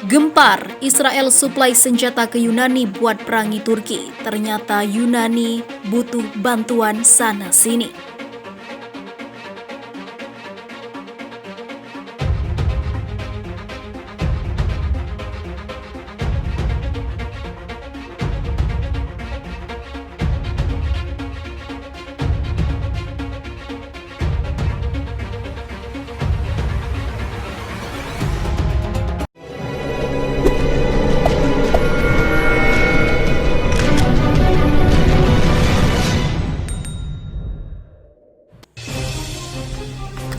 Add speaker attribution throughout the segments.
Speaker 1: Gempar, Israel suplai senjata ke Yunani buat perangi Turki. Ternyata Yunani butuh bantuan sana-sini.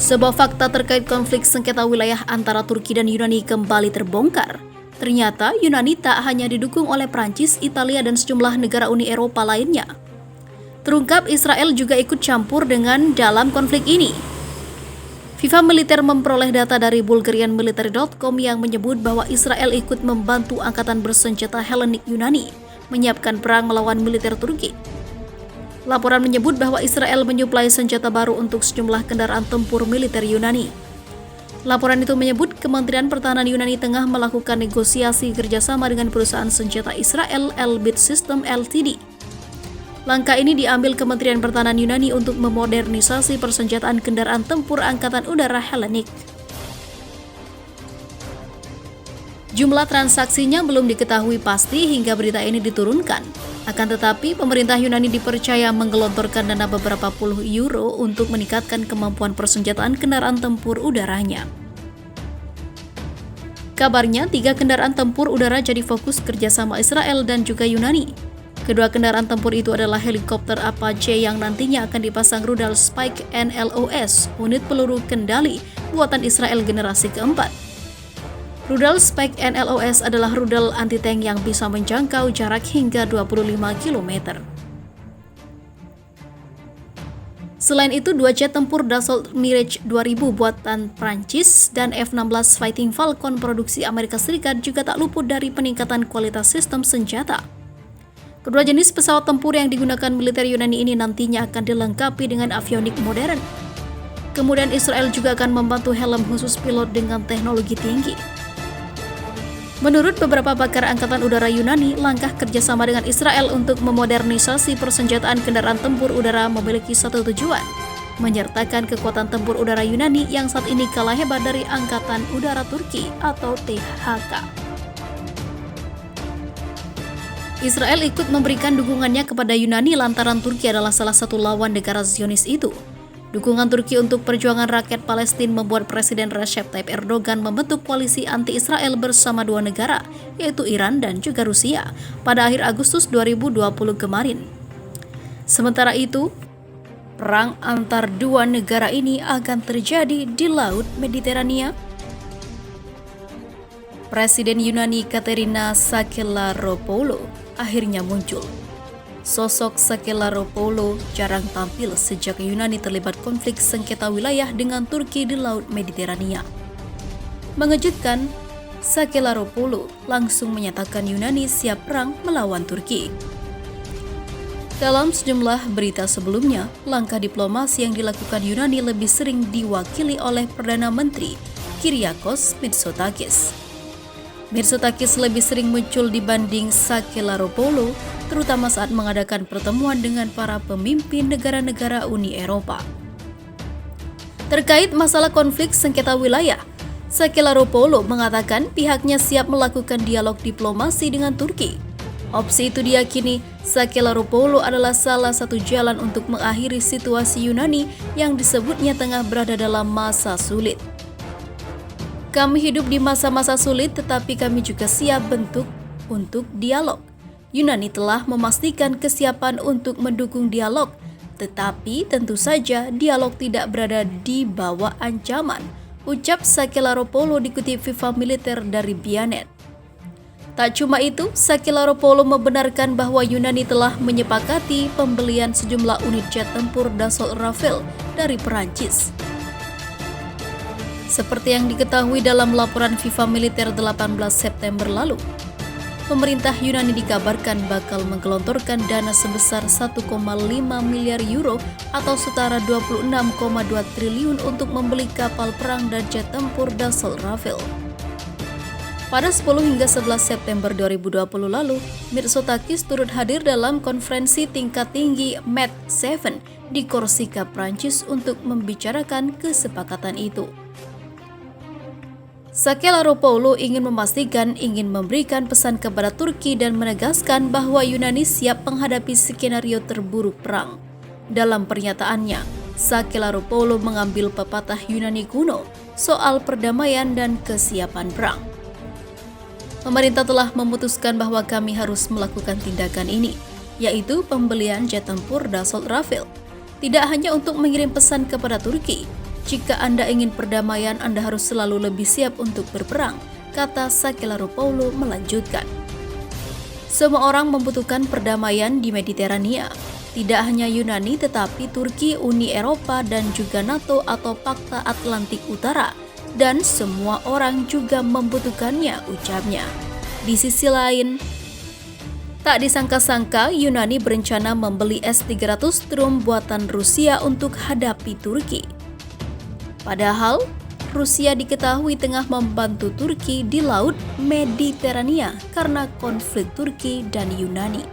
Speaker 1: Sebuah fakta terkait konflik sengketa wilayah antara Turki dan Yunani kembali terbongkar. Ternyata Yunani tak hanya didukung oleh Prancis, Italia, dan sejumlah negara Uni Eropa lainnya. Terungkap Israel juga ikut campur dalam konflik ini. FIFA Militer memperoleh data dari BulgarianMilitary.com yang menyebut bahwa Israel ikut membantu angkatan bersenjata Hellenic Yunani menyiapkan perang melawan militer Turki. Laporan menyebut bahwa Israel menyuplai senjata baru untuk sejumlah kendaraan tempur militer Yunani. Laporan itu menyebut Kementerian Pertahanan Yunani tengah melakukan negosiasi kerjasama dengan perusahaan senjata Israel Elbit System Ltd. Langkah ini diambil Kementerian Pertahanan Yunani untuk memodernisasi persenjataan kendaraan tempur Angkatan Udara Hellenic. Jumlah transaksinya belum diketahui pasti hingga berita ini diturunkan. Akan tetapi, pemerintah Yunani dipercaya menggelontorkan dana beberapa puluh euro untuk meningkatkan kemampuan persenjataan kendaraan tempur udaranya. Kabarnya, 3 kendaraan tempur udara jadi fokus kerjasama Israel dan juga Yunani. Kedua kendaraan tempur itu adalah helikopter Apache yang nantinya akan dipasang rudal Spike NLOS, unit peluru kendali buatan Israel generasi keempat. Rudal Spike NLOS adalah rudal anti-tank yang bisa menjangkau jarak hingga 25 km. Selain itu, 2 jet tempur Dassault Mirage 2000 buatan Prancis dan F-16 Fighting Falcon produksi Amerika Serikat juga tak luput dari peningkatan kualitas sistem senjata. Kedua jenis pesawat tempur yang digunakan militer Yunani ini nantinya akan dilengkapi dengan avionik modern. Kemudian Israel juga akan membantu helm khusus pilot dengan teknologi tinggi. Menurut beberapa pakar Angkatan Udara Yunani, langkah kerjasama dengan Israel untuk memodernisasi persenjataan kendaraan tempur udara memiliki satu tujuan, menyertakan kekuatan tempur udara Yunani yang saat ini kalah hebat dari Angkatan Udara Turki atau THK. Israel ikut memberikan dukungannya kepada Yunani lantaran Turki adalah salah satu lawan negara Zionis itu. Dukungan Turki untuk perjuangan rakyat Palestina membuat Presiden Recep Tayyip Erdogan membentuk koalisi anti-Israel bersama 2 negara, yaitu Iran dan juga Rusia, pada akhir Agustus 2020 kemarin. Sementara itu, perang antar 2 negara ini akan terjadi di Laut Mediterania. Presiden Yunani Katerina Sakellaropoulou akhirnya muncul. Sosok Sakellaropoulou jarang tampil sejak Yunani terlibat konflik sengketa wilayah dengan Turki di Laut Mediterania. Mengejutkan, Sakellaropoulou langsung menyatakan Yunani siap perang melawan Turki. Dalam sejumlah berita sebelumnya, langkah diplomasi yang dilakukan Yunani lebih sering diwakili oleh Perdana Menteri Kyriakos Mitsotakis. Mitsotakis lebih sering muncul dibanding Sakellaropoulou, terutama saat mengadakan pertemuan dengan para pemimpin negara-negara Uni Eropa. Terkait masalah konflik sengketa wilayah, Sakellaropoulou mengatakan pihaknya siap melakukan dialog diplomasi dengan Turki. Opsi itu diyakini Sakellaropoulou adalah salah satu jalan untuk mengakhiri situasi Yunani yang disebutnya tengah berada dalam masa sulit. Kami hidup di masa-masa sulit, tetapi kami juga siap untuk dialog. Yunani telah memastikan kesiapan untuk mendukung dialog, tetapi tentu saja dialog tidak berada di bawah ancaman, ucap Sakellaropoulou dikutip FIFA Militer dari Bianet. Tak cuma itu, Sakellaropoulou membenarkan bahwa Yunani telah menyepakati pembelian sejumlah unit jet tempur Dassault Rafale dari Perancis. Seperti yang diketahui dalam laporan FIFA Militer 18 September lalu, pemerintah Yunani dikabarkan bakal menggelontorkan dana sebesar 1,5 miliar euro atau setara 26,2 triliun untuk membeli kapal perang dan jet tempur Dassault Rafale. Pada 10 hingga 11 September 2020 lalu, Mitsotakis turut hadir dalam konferensi tingkat tinggi MED7 di Korsika, Prancis untuk membicarakan kesepakatan itu. Sakelloropoulou ingin memberikan pesan kepada Turki dan menegaskan bahwa Yunani siap menghadapi skenario terburuk perang. Dalam pernyataannya, Sakelloropoulou mengambil pepatah Yunani kuno soal perdamaian dan kesiapan perang. Pemerintah telah memutuskan bahwa kami harus melakukan tindakan ini, yaitu pembelian jet tempur Dassault Rafale. Tidak hanya untuk mengirim pesan kepada Turki, jika Anda ingin perdamaian, Anda harus selalu lebih siap untuk berperang, kata Sakelloropoulou melanjutkan. Semua orang membutuhkan perdamaian di Mediterania. Tidak hanya Yunani tetapi Turki, Uni Eropa, dan juga NATO atau Pakta Atlantik Utara. Dan semua orang juga membutuhkannya, ucapnya. Di sisi lain, tak disangka-sangka Yunani berencana membeli S-300 Strum buatan Rusia untuk hadapi Turki. Padahal, Rusia diketahui tengah membantu Turki di Laut Mediterania karena konflik Turki dan Yunani.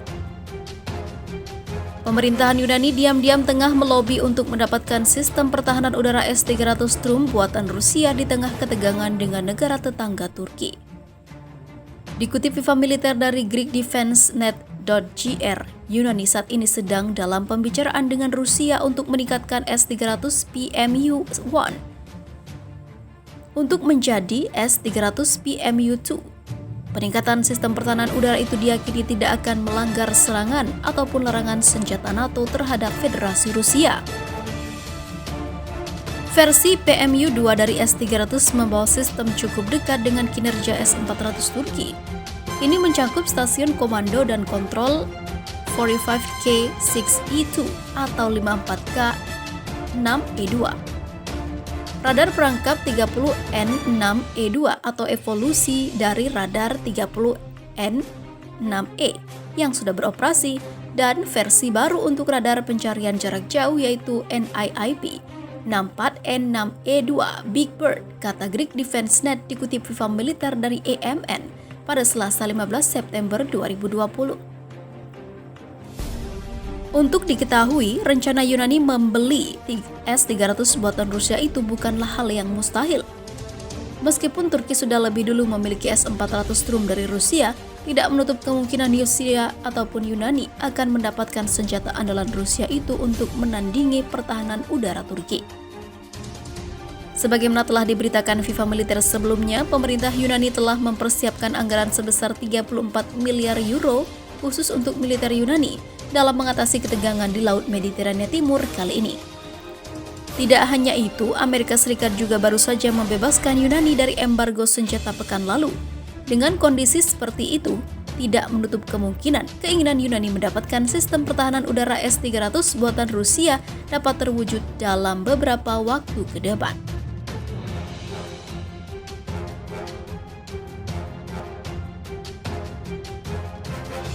Speaker 1: Pemerintahan Yunani diam-diam tengah melobi untuk mendapatkan sistem pertahanan udara S-300 Strum buatan Rusia di tengah ketegangan dengan negara tetangga Turki. Dikutip FIFA Militer dari GreekDefenseNet.gr, Yunani saat ini sedang dalam pembicaraan dengan Rusia untuk meningkatkan S-300 PMU-1 untuk menjadi S-300 PMU-2. Peningkatan sistem pertahanan udara itu diyakini tidak akan melanggar serangan ataupun larangan senjata NATO terhadap Federasi Rusia. Versi PMU-2 dari S-300 membawa sistem cukup dekat dengan kinerja S-400 Turki. Ini mencakup stasiun komando dan kontrol 45K6E2 atau 54K6E2. Radar perangkap 30N6E2 atau evolusi dari radar 30N6E yang sudah beroperasi, dan versi baru untuk radar pencarian jarak jauh yaitu NIIP 64N6E2 Big Bird, kata GreekDefenseNet dikutip FIFA Militer dari EMN pada Selasa 15 September 2020. Untuk diketahui, rencana Yunani membeli S-300 buatan Rusia itu bukanlah hal yang mustahil. Meskipun Turki sudah lebih dulu memiliki S-400 Strum dari Rusia, tidak menutup kemungkinan Rusia ataupun Yunani akan mendapatkan senjata andalan Rusia itu untuk menandingi pertahanan udara Turki. Sebagaimana telah diberitakan FIFA Militer sebelumnya, pemerintah Yunani telah mempersiapkan anggaran sebesar 34 miliar euro khusus untuk militer Yunani dalam mengatasi ketegangan di Laut Mediterania Timur kali ini. Tidak hanya itu, Amerika Serikat juga baru saja membebaskan Yunani dari embargo senjata pekan lalu. Dengan kondisi seperti itu, tidak menutup kemungkinan keinginan Yunani mendapatkan sistem pertahanan udara S-300 buatan Rusia dapat terwujud dalam beberapa waktu ke depan.